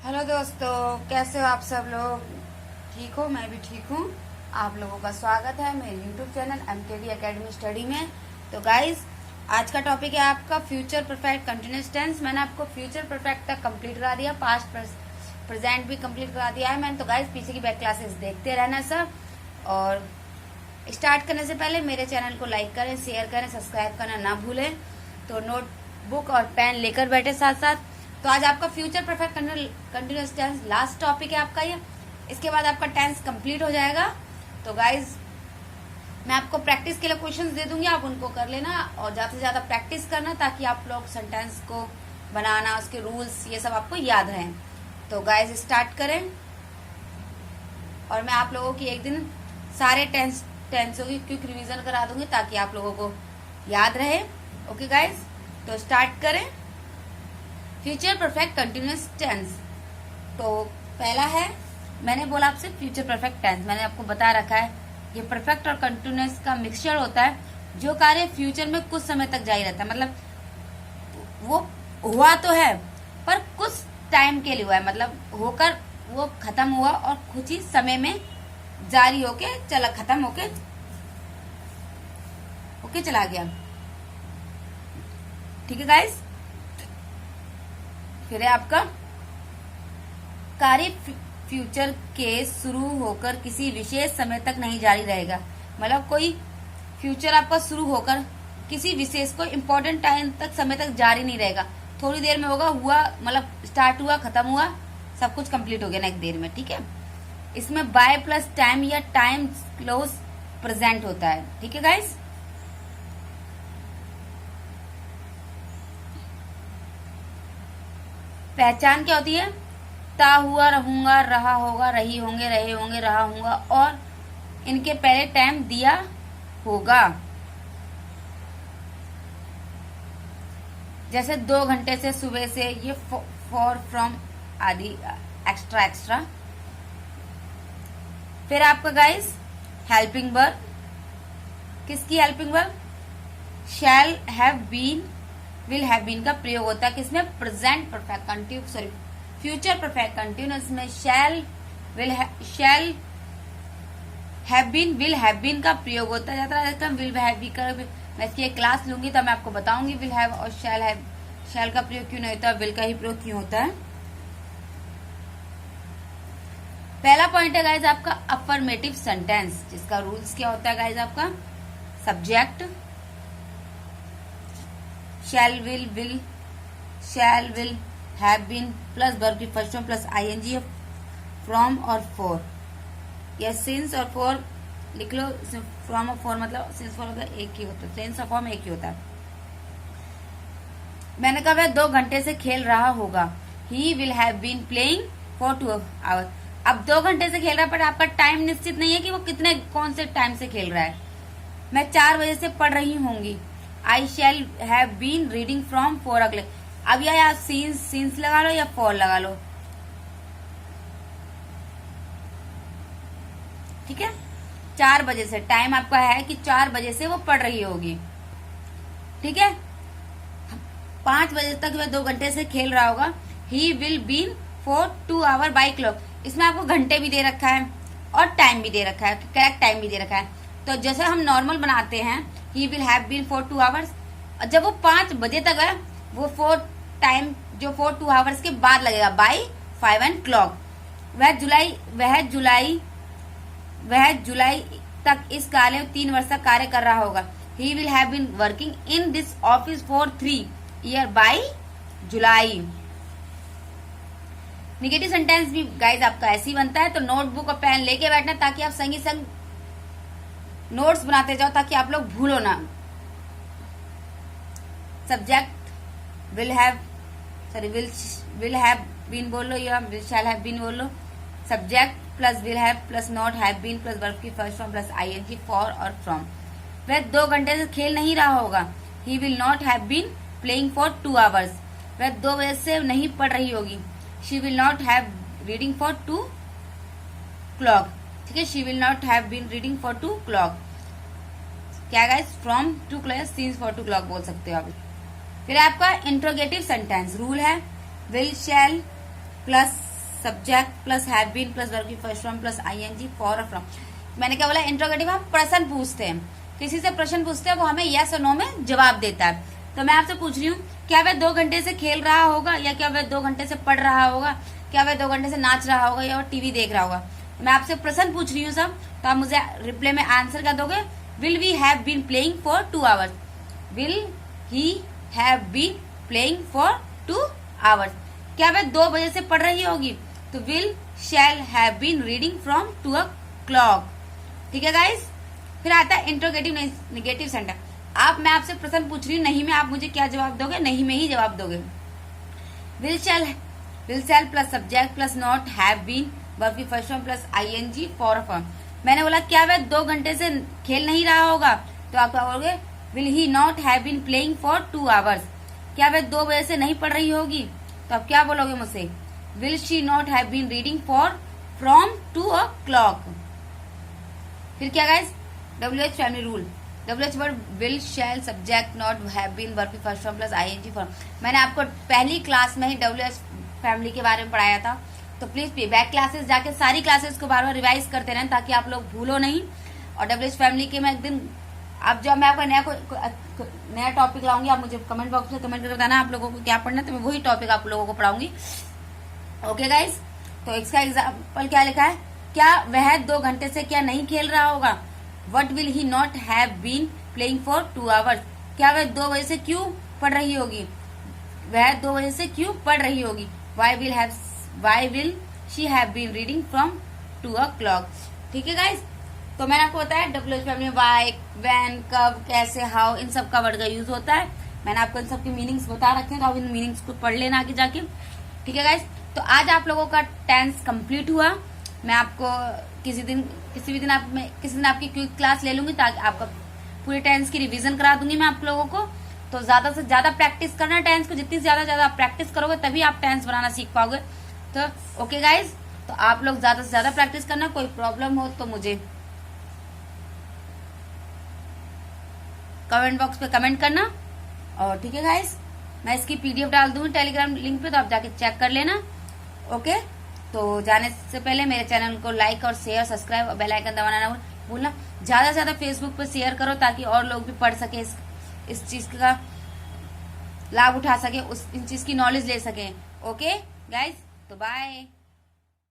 Hello दोस्तों, कैसे हो आप सब लोग? ठीक हो? मैं भी ठीक हूँ। आप लोगों का स्वागत है मेरे YouTube channel MKD academy study में। तो गाइज, आज का टॉपिक है आपका फ्यूचर परफेक्ट कंटिन्यूअस टेंस। मैंने आपको फ्यूचर परफेक्ट तक कंप्लीट करा दिया, पास्ट प्रेजेंट भी कंप्लीट करा दिया है मैंने। तो गाइज, पीछे की बैक क्लासेस देखते रहना सब। और स्टार्ट करने से पहले मेरे चैनल को लाइक करें, शेयर करें, सब्सक्राइब करना ना भूलें। तो नोटबुक और पेन लेकर बैठे साथ साथ। तो आज आपका future perfect continuous tense last topic है आपका ये। इसके बाद आपका टेंस कंप्लीट हो जाएगा। तो गाइज, मैं आपको प्रैक्टिस के लिए क्वेश्चंस दे दूंगी, आप उनको कर लेना और ज्यादा से ज्यादा प्रैक्टिस करना ताकि आप लोग सेंटेंस को बनाना, उसके रूल्स, ये सब आपको याद रहें। तो गाइज, स्टार्ट करें। और मैं आप लोगों की एक दिन सारे टेंसों की क्विक रिवीजन करा दूंगी ताकि आप लोगों को याद रहे। ओके गाइज, तो स्टार्ट करें। Future perfect continuous tense. तो पहला है, मैंने बोला आपसे फ्यूचर परफेक्ट टेंस, मैंने आपको बता रखा है ये परफेक्ट और कंटिन्यूअस का मिक्सचर होता है। जो कार्य फ्यूचर में कुछ समय तक जारी रहता है, मतलब वो हुआ तो है पर कुछ टाइम के लिए हुआ है, मतलब होकर वो खत्म हुआ और कुछ ही समय में जारी होके चला, खत्म होके ओके चला गया। ठीक है गाइस। फिर है आपका कार्य फ्यूचर के शुरू होकर किसी विशेष समय तक नहीं जारी रहेगा। मतलब कोई फ्यूचर आपका शुरू होकर किसी विशेष को इम्पोर्टेंट टाइम तक, समय तक जारी नहीं रहेगा। थोड़ी देर में होगा, हुआ मतलब स्टार्ट हुआ, खत्म हुआ, सब कुछ कंप्लीट हो गया नेक्स्ट देर में। ठीक है। इसमें बाय प्लस टाइम या टाइम क्लोज प्रेजेंट होता है। ठीक है गाइस। पहचान क्या होती है? ता, हुआ, रहूंगा, रहा होगा, रही होंगे, रहे होंगे, रहा होगा और इनके पहले टाइम दिया होगा। जैसे 2 घंटे से, सुबह से, ये फॉर, फ्रॉम आदि एक्स्ट्रा एक्स्ट्रा। फिर आपका गाइस हेल्पिंग वर्ब। किसकी helping verb? Shall have been, will have been का प्रयोग होता है किसमें? Present perfect continuous, sorry future perfect continuous में shall have been, will have been का प्रयोग होता जाता है। विल हैव बी का मैं इसकी एक क्लास लूंगी तो मैं आपको बताऊंगी विल हैव और शैल का प्रयोग क्यों नहीं होता, विल का ही प्रयोग क्यों होता है। पहला पॉइंट है गाइज आपका अफर्मेटिव सेंटेंस, जिसका रूल्स क्या होता है गाइज आपका? Subject shall will have been plus verb की first form plus ING from और फॉर, या सिंस और फॉर लिख लो। फ्रॉम और फॉर मतलब सिंस फॉर मतलब एक ही होता है, सिंस और फॉर्म एक ही होता है। मैंने कहा वह 2 घंटे से खेल रहा होगा। He will have been playing for 2 hour. अब 2 घंटे से खेल रहा है पर आपका टाइम निश्चित नहीं है कि वो कितने, कौन से टाइम से खेल रहा है। मैं 4 बजे से पढ़ रही होंगी। I shall have been reading from 4 o'clock। अब या सीन्स लगा लो या फॉर लगा लो। ठीक है। 4 बजे से टाइम आपका है कि 4 बजे से वो पढ़ रही होगी। ठीक है। 5 बजे तक वह 2 घंटे से खेल रहा होगा। He will been for 2 hour by clock. इसमें आपको घंटे भी दे रखा है और टाइम भी दे रखा है, करेक्ट टाइम भी दे रखा है। तो जैसे हम नॉर्मल बनाते हैं, he will have been for 2 hours। जब वो 5 बजे तक है, वो 4 टाइम जो 4 2 hours के बाद लगेगा बाई 5 o'clock। वह जुलाई तक इस कार्य में 3 वर्ष तक कार्य कर रहा होगा। He will have been working in this office for 3 years by July. Negative sentence भी गाइज आपका ऐसे ही बनता है। तो नोटबुक और पेन लेके बैठना ताकि आप संगी संग नोट्स बनाते जाओ ताकि आप लोग भूलो ना। सब्जेक्ट विल हैव बीन बोल लो या विल शैल हैव बीन बोल लो। Subject plus will have plus not have been plus verb की first form plus ING for और फ्रॉम। वह 2 घंटे से खेल नहीं रहा होगा। He will not have been playing for 2 hours। वह 2 बजे से नहीं पढ़ रही होगी। She will not have reading for 2 o'clock। ठीक है। She will not have been reading for 2 o'clock। क्या guys? From 2 o'clock, scenes for 2 o'clock बोल सकते हो आप। फिर आपका इंट्रोगेटिव सेंटेंस रूल है will shall plus subject plus have been plus verb की first form plus ING for और फ्रॉम। मैंने क्या बोला, इंट्रोगेटिव हम प्रश्न पूछते हैं, किसी से प्रश्न पूछते हैं, वो हमें यस और नो में जवाब देता है। तो मैं आपसे पूछ रही हूँ, क्या वह 2 घंटे से खेल रहा होगा, या क्या वह 2 घंटे से पढ़ रहा होगा, क्या वह 2 घंटे से नाच रहा होगा, या वो टीवी देख रहा होगा। मैं आपसे प्रश्न पूछ रही हूँ सब, तो आप मुझे रिप्लाई में आंसर क्या दोगे। Will we have been playing for 2 hours, will he have been playing for 2 hours. क्या वह 2 बजे से पढ़ रही होगी, तो will shall have been reading from 2 o'clock। ठीक है गाइस। फिर आता है इंट्रोगेटिव नेगेटिव सेंटेंस। मैं आपसे प्रश्न पूछ रही हूँ, नहीं में आप मुझे क्या जवाब दोगे, नहीं में ही जवाब दोगे। Will shall plus subject plus not have been verb की first form plus ING for form. मैंने बोला क्या वह 2 घंटे से खेल नहीं रहा होगा, तो आप क्या बोलोगे, will he not have been playing for 2 hours. क्या वह 2 बजे से नहीं पढ़ रही होगी, तो आप क्या बोलोगे मुझसे, will she not have been reading from 2 o'clock। फिर क्या guys, WH family rule. WH word will shall subject not have been verb की first form plus ING form. मैंने आपको पहली क्लास में ही WH फैमिली के बारे में पढ़ाया था, तो प्लीज बैक क्लासेस जाके सारी क्लासेस को बार बार रिवाइज करते रहें, ताकि आप लोग भूलो नहीं। और WH फैमिली के मैं एक दिन, अब जब मैं आपका नया टॉपिक लाऊंगी, आप मुझे कमेंट बॉक्स में कमेंट करके बताना आप लोगों को क्या पढ़ना है, तो मैं वही टॉपिक आप लोगों को पढ़ाऊंगी। Okay guys. तो इसका एग्जाम्पल क्या लिखा है, क्या वह 2 घंटे से क्या नहीं खेल रहा होगा, what will he not have been playing for 2 hours. क्या वह 2 बजे से क्यों पढ़ रही होगी, वह 2 बजे से क्यों पढ़ रही होगी, why will she have been reading from 2 o'clock। ठीक है गाइस। तो मैंने आपको बताया WH फैमिली में वाई, व्हेन, कब, कैसे, हाउ, इन सब का वर्ड का यूज होता है। मैंने आपको इन सब के मीनिंग्स बता रखे हैं, तो आप इन मीनिंग्स को पढ़ लेना आगे जाके। ठीक है गाइस। तो आज आप लोगों का टेंस कंप्लीट हुआ। मैं आपको किसी दिन आपकी क्विक क्लास ले लूंगी, ताकि आपका पूरे टेंस की रिवीजन करा दूंगी मैं आप लोगों को। तो ज्यादा से ज्यादा प्रैक्टिस करना टेंस को, जितनी ज्यादा प्रैक्टिस करोगे तभी आप टेंस बनाना सीख पाओगे। तो ओके गाइज, तो आप लोग ज्यादा से ज्यादा प्रैक्टिस करना। कोई प्रॉब्लम हो तो मुझे कमेंट बॉक्स पे कमेंट करना। और ठीक है गाइज, मैं इसकी PDF डाल दूंगी टेलीग्राम लिंक पे, तो आप जाके चेक कर लेना। ओके। तो जाने से पहले मेरे चैनल को लाइक और शेयर, सब्सक्राइब और बेल आइकन दबाना ना भूलना। ज्यादा से ज्यादा फेसबुक पे शेयर करो, ताकि और लोग भी पढ़ सके, इस चीज का लाभ उठा सके, इन चीज की नॉलेज ले सके। ओके गाइज, तो बाय।